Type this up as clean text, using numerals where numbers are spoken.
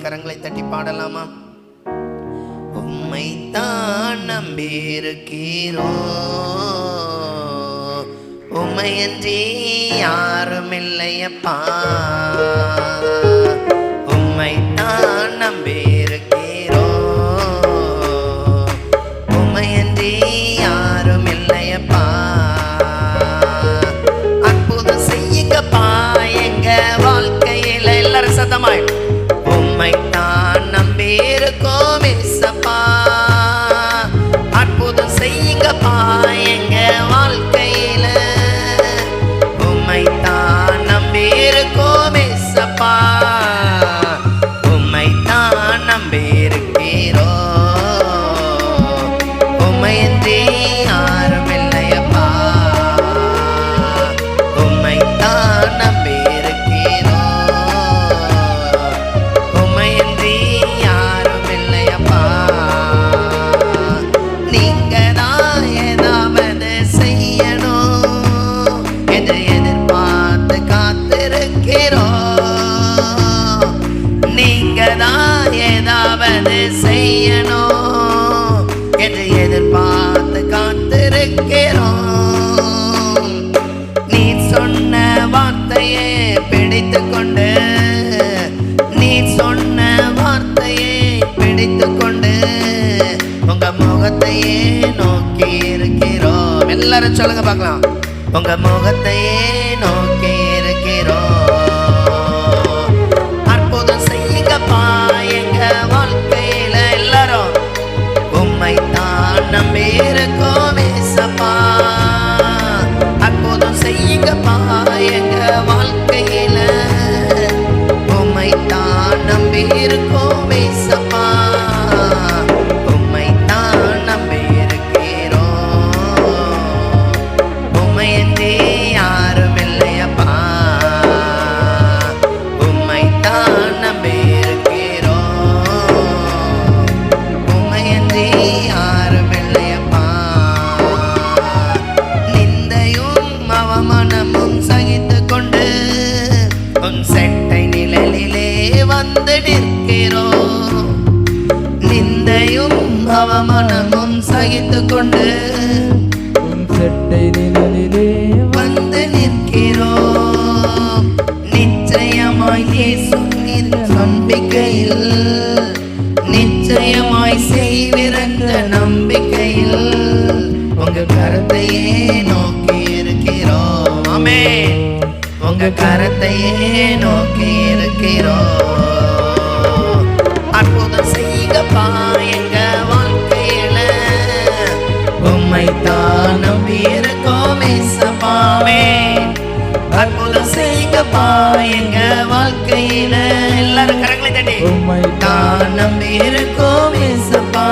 கரங்களை தட்டி பாடலாமா? உம்மை தான் நம்பியிருக்கிறோ, உம்மையன்றி யாரும் இல்லையப்பா. உம்மை தான் நம்பியிருக்கிறோ, உம்மையன்றி யாரும் இல்லையப்பா. அற்புதம் செய்யுங்கப்பா எங்க வாழ்க்கையில. எல்லாரும் சத்தமாய் உம்மைத்தான் நம்பியிருக்கோம் ஏசப்பா. அற்புதம் செய்யுங்கப்பா எங்க வாழ்க்கையில. உம்மைத்தான் நம்பியிருக்கோம் ஏசப்பா. உம்மைத்தான் நம்பியிருக்கிறோ, உம்மையன்றி யாரும் இல்லையப்பா. உம்மைத்தான் நம்பியிருக்கிறோ, செய்யணும் என்று எதிர்பார்த்து காத்திருக்கிறோம். நீ சொன்ன வார்த்தையே பிடித்துக் கொண்டு, நீ சொன்ன வார்த்தையே பிடித்துக் கொண்டு உங்க முகத்தையே நோக்கி இருக்கிறோம். எல்லாரும் சொல்லுங்க பார்க்கலாம். உங்க முகத்தையே நோக்கி இருக்கிறோம். அற்புதம் செய்யுங்கப்பா எங்க வாழ்க்கையில. எல்லாரும் உம்மைத்தான் நம்பியிருக்கோம் ஏசப்பா. அற்புதம் செய்யுங்கப்பா எங்க வாழ்க்கையில. உம்மைத்தான் நம்பியிருக்கோம் ஏசப்பா. உம்மைத்தான் நம்பியிருக்கிறோம், உம்மையன்றி யாரும் இல்லையப்பா. உம்மைத்தான் நம்பியிருக்கிறோம், உம்மையன்றி யாரும் இல்லையப்பா. நிந்தையும் அவமானமும் சகித்துக் கொண்டு உன் செட்டை நிழலிலே வந்து நிற்கிறோம். நிந்தையும் அவமானமும் சகித்துக் கொண்டு உன் செட்டை நிழலிலே வந்து நிற்கிறோம். நிச்சயமாய் இயேசுவின் நம்பிக்கையில், நிச்சயமாய் செய்விருந்த நம்பிக்கையில் உங்க கரத்தையே நோக்கி இருக்கிறோம். ஆமென். உங்க கரத்தையே நோக்கி இருக்கிறோம். அற்புதம் செய்யுங்கப்பா எங்க வாழ்க்கையில. உம்மைத்தான் நம்பியிருக்கோம் ஏசப்பா. அற்புதம் செய்யுங்கப்பா எங்க வாழ்க்கையில. எல்லாரும் கரங்களை தட்டி உம்மைத்தான் நம்பியிருக்கோம் ஏசப்பா.